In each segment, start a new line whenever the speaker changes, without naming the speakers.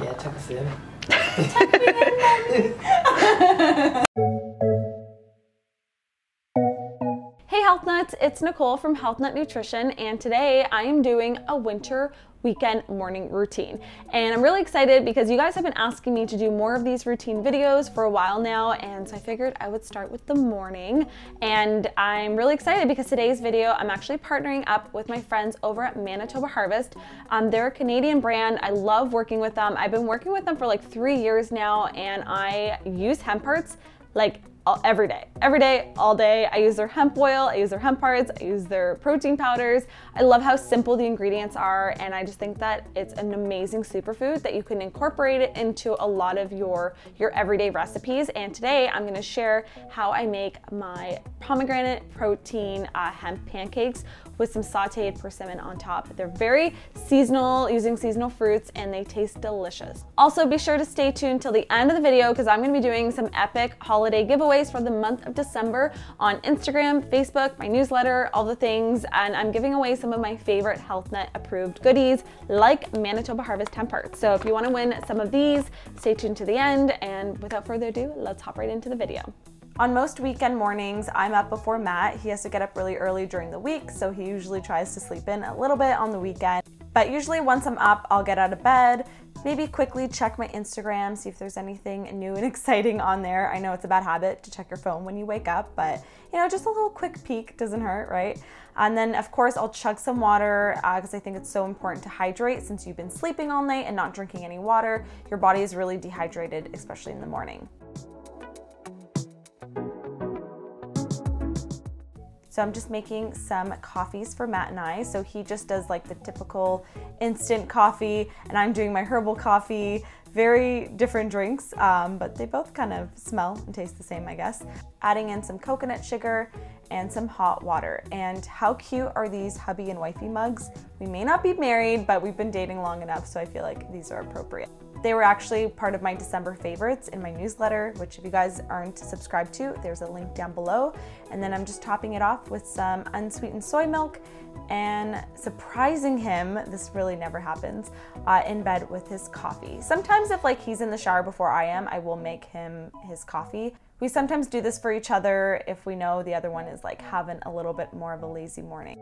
Yeah, tuck us in.
Hey Health Nuts, it's Nicole from Health Nut Nutrition, and today I am doing a winter weekend morning routine. And I'm really excited because you guys have been asking me to do more of these routine videos for a while now, and so I figured I would start with the morning. And I'm really excited because today's video, I'm actually partnering up with my friends over at Manitoba Harvest. They're a Canadian brand. I love working with them. I've been working with them for like 3 years now, and I use hemp hearts like every day, all day. I use their hemp oil, I use their hemp hearts, I use their protein powders. I love how simple the ingredients are, and I just think that it's an amazing superfood that you can incorporate it into a lot of your everyday recipes. And today I'm gonna share how I make my pomegranate protein hemp pancakes with some sauteed persimmon on top. They're very seasonal, using seasonal fruits, and they taste delicious. Also, be sure to stay tuned till the end of the video because I'm gonna be doing some epic holiday giveaways for the month of December on Instagram, Facebook, my newsletter, all the things, and I'm giving away some of my favorite Health Nut approved goodies like Manitoba Harvest Hemp Hearts. So if you wanna win some of these, stay tuned to the end, and without further ado, let's hop right into the video. On most weekend mornings, I'm up before Matt. He has to get up really early during the week, so he usually tries to sleep in a little bit on the weekend. But usually once I'm up, I'll get out of bed, maybe quickly check my Instagram, see if there's anything new and exciting on there. I know it's a bad habit to check your phone when you wake up, but you know, just a little quick peek doesn't hurt, right? And then of course I'll chug some water because I think it's so important to hydrate. Since you've been sleeping all night and not drinking any water, your body is really dehydrated, especially in the morning. So I'm just making some coffees for Matt and I. So he just does like the typical instant coffee, and I'm doing my herbal coffee. Very different drinks, but they both kind of smell and taste the same, I guess. Adding in some coconut sugar and some hot water. And how cute are these hubby and wifey mugs? We may not be married, but we've been dating long enough, so I feel like these are appropriate. They were actually part of my December favorites in my newsletter, which if you guys aren't subscribed to, there's a link down below. And then I'm just topping it off with some unsweetened soy milk and surprising him, this really never happens, in bed with his coffee. Sometimes if like he's in the shower before I am, I will make him his coffee. We sometimes do this for each other if we know the other one is like having a little bit more of a lazy morning.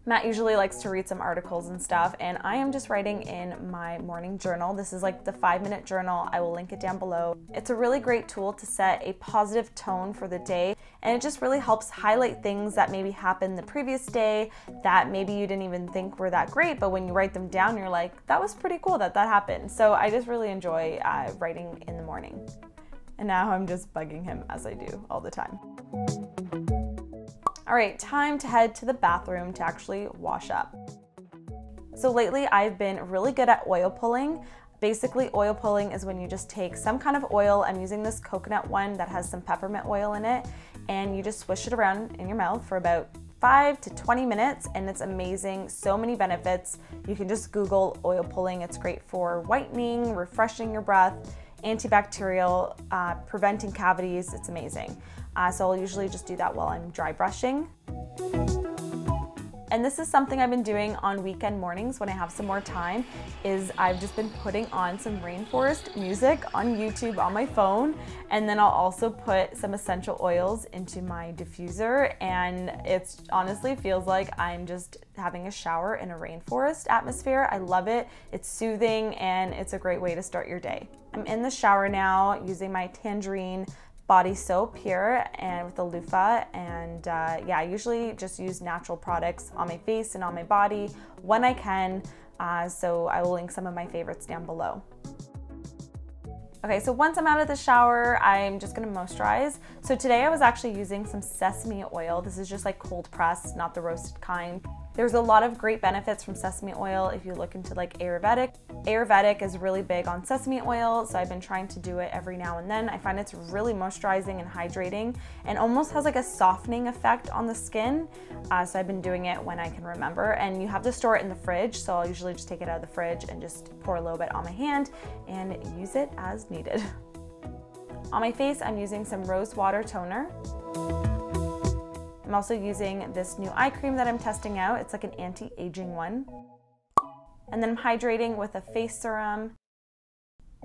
Matt usually likes to read some articles and stuff, and I am just writing in my morning journal. This is like the 5-minute journal. I will link it down below. It's a really great tool to set a positive tone for the day, and it just really helps highlight things that maybe happened the previous day that maybe you didn't even think were that great, but when you write them down, you're like, that was pretty cool that happened. So I just really enjoy writing in the morning. And now I'm just bugging him as I do all the time. All right, time to head to the bathroom to actually wash up. So lately I've been really good at oil pulling. Basically, oil pulling is when you just take some kind of oil. I'm using this coconut one that has some peppermint oil in it, and you just swish it around in your mouth for about 5 to 20 minutes, and it's amazing. So many benefits. You can just Google oil pulling. It's great for whitening, refreshing your breath, antibacterial, preventing cavities. It's amazing. So I'll usually just do that while I'm dry brushing. And this is something I've been doing on weekend mornings when I have some more time, is I've just been putting on some rainforest music on YouTube on my phone, and then I'll also put some essential oils into my diffuser, and it honestly feels like I'm just having a shower in a rainforest atmosphere. I love it. It's soothing, and it's a great way to start your day. I'm in the shower now using my Tangerine body soap here and with a loofah, and yeah, I usually just use natural products on my face and on my body when I can, so I will link some of my favorites down below. Okay, so once I'm out of the shower, I'm just gonna moisturize. So today I was actually using some sesame oil. This is just like cold pressed, not the roasted kind. There's a lot of great benefits from sesame oil if you look into like Ayurvedic. Ayurvedic is really big on sesame oil, so I've been trying to do it every now and then. I find it's really moisturizing and hydrating and almost has like a softening effect on the skin. So I've been doing it when I can remember, and you have to store it in the fridge. So I'll usually just take it out of the fridge and just pour a little bit on my hand and use it as needed. On my face, I'm using some rose water toner. I'm also using this new eye cream that I'm testing out. It's like an anti-aging one. And then I'm hydrating with a face serum,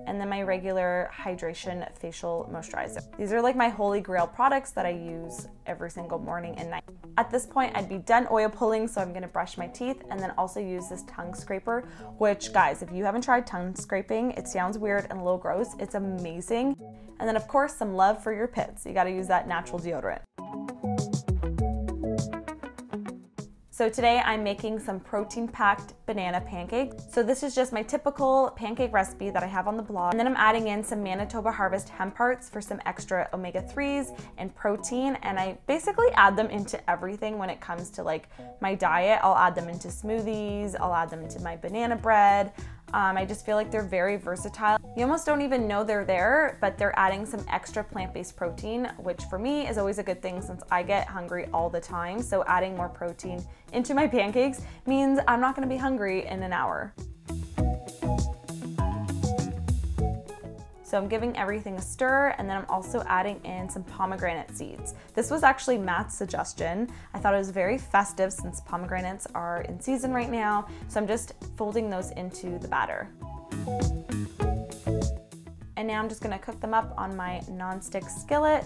and then my regular hydration facial moisturizer. These are like my holy grail products that I use every single morning and night. At this point, I'd be done oil pulling, so I'm gonna brush my teeth and then also use this tongue scraper, which, guys, if you haven't tried tongue scraping, it sounds weird and a little gross. It's amazing. And then of course, some love for your pits. You gotta use that natural deodorant. So today I'm making some protein-packed banana pancakes. So this is just my typical pancake recipe that I have on the blog. And then I'm adding in some Manitoba Harvest Hemp Hearts for some extra omega-3s and protein. And I basically add them into everything when it comes to like my diet. I'll add them into smoothies, I'll add them into my banana bread. I just feel like they're very versatile. You almost don't even know they're there, but they're adding some extra plant-based protein, which for me is always a good thing since I get hungry all the time. So adding more protein into my pancakes means I'm not gonna be hungry in an hour. So I'm giving everything a stir, and then I'm also adding in some pomegranate seeds. This was actually Matt's suggestion. I thought it was very festive since pomegranates are in season right now. So I'm just folding those into the batter. And now I'm just gonna cook them up on my nonstick skillet.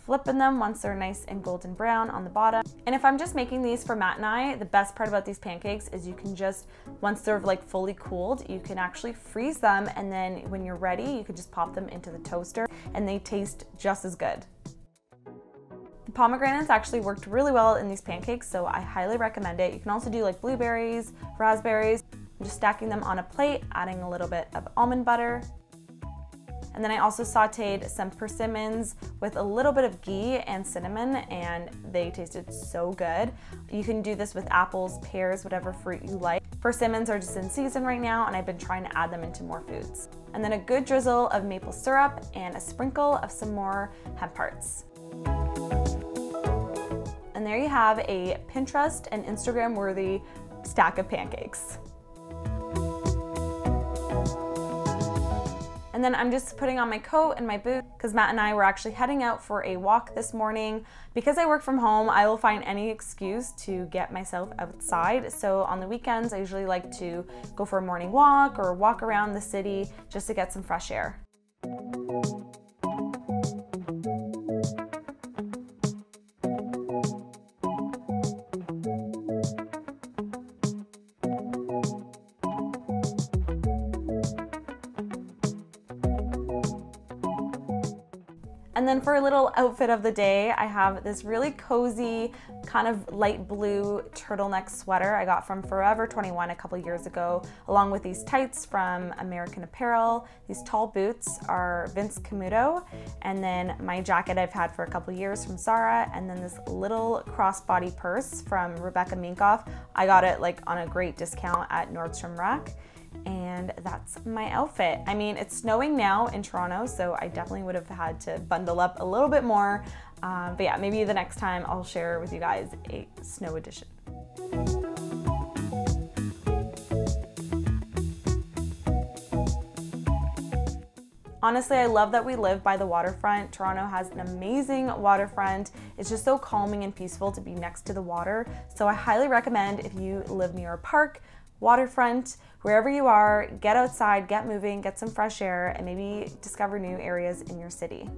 Flipping them once they're nice and golden brown on the bottom. And if I'm just making these for Matt and I, the best part about these pancakes is you can just, once they're like fully cooled, you can actually freeze them, and then when you're ready, you can just pop them into the toaster and they taste just as good. The pomegranates actually worked really well in these pancakes, so I highly recommend it. You can also do like blueberries, raspberries. I'm just stacking them on a plate, adding a little bit of almond butter. And then I also sauteed some persimmons with a little bit of ghee and cinnamon, and they tasted so good. You can do this with apples, pears, whatever fruit you like. Persimmons are just in season right now, and I've been trying to add them into more foods. And then a good drizzle of maple syrup and a sprinkle of some more hemp hearts. And there you have a Pinterest and Instagram worthy stack of pancakes. And then I'm just putting on my coat and my boots because Matt and I were actually heading out for a walk this morning. Because I work from home, I will find any excuse to get myself outside. So on the weekends, I usually like to go for a morning walk or walk around the city just to get some fresh air. And then for a little outfit of the day, I have this really cozy kind of light blue turtleneck sweater I got from Forever 21 a couple years ago, along with these tights from American Apparel. These tall boots are Vince Camuto, and then my jacket I've had for a couple years from Zara, and then this little crossbody purse from Rebecca Minkoff. I got it like on a great discount at Nordstrom Rack. And that's my outfit. I mean, it's snowing now in Toronto, so I definitely would have had to bundle up a little bit more. But yeah, maybe the next time I'll share with you guys a snow edition. Honestly, I love that we live by the waterfront. Toronto has an amazing waterfront. It's just so calming and peaceful to be next to the water. So I highly recommend, if you live near a park, waterfront, wherever you are, get outside, get moving, get some fresh air, and maybe discover new areas in your city.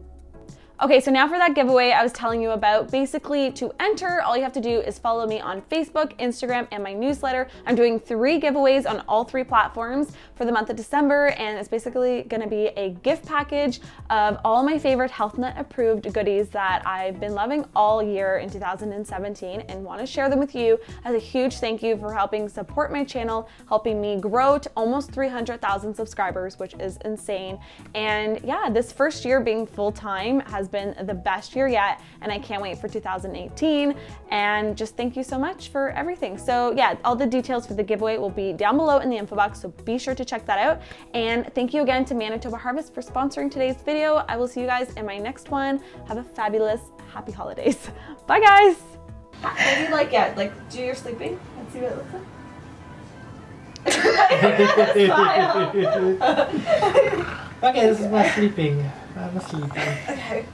Okay, so now for that giveaway I was telling you about. Basically, to enter, all you have to do is follow me on Facebook, Instagram, and my newsletter. I'm doing 3 giveaways on all 3 platforms for the month of December, and it's basically gonna be a gift package of all my favorite HealthNet approved goodies that I've been loving all year in 2017 and wanna share them with you as a huge thank you for helping support my channel, helping me grow to almost 300,000 subscribers, which is insane. And yeah, this first year being full-time has been the best year yet, and I can't wait for 2018. And just thank you so much for everything. So yeah, all the details for the giveaway will be down below in the info box, so be sure to check that out. And thank you again to Manitoba Harvest for sponsoring today's video. I will see you guys in my next one. Have a fabulous, happy holidays. Bye guys. What do you like it? Like, do your sleeping? Let's see what it looks like.
Okay, this is my sleeping. I'm asleep.
Okay.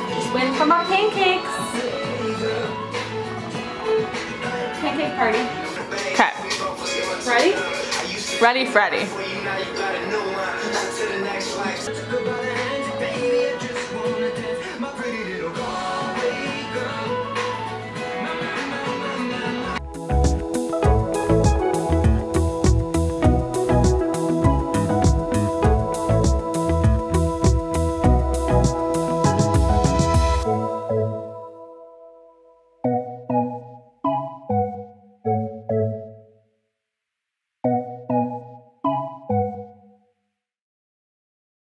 Just waiting for my pancakes. cake party.
Okay.
Ready?
Ready, Freddy.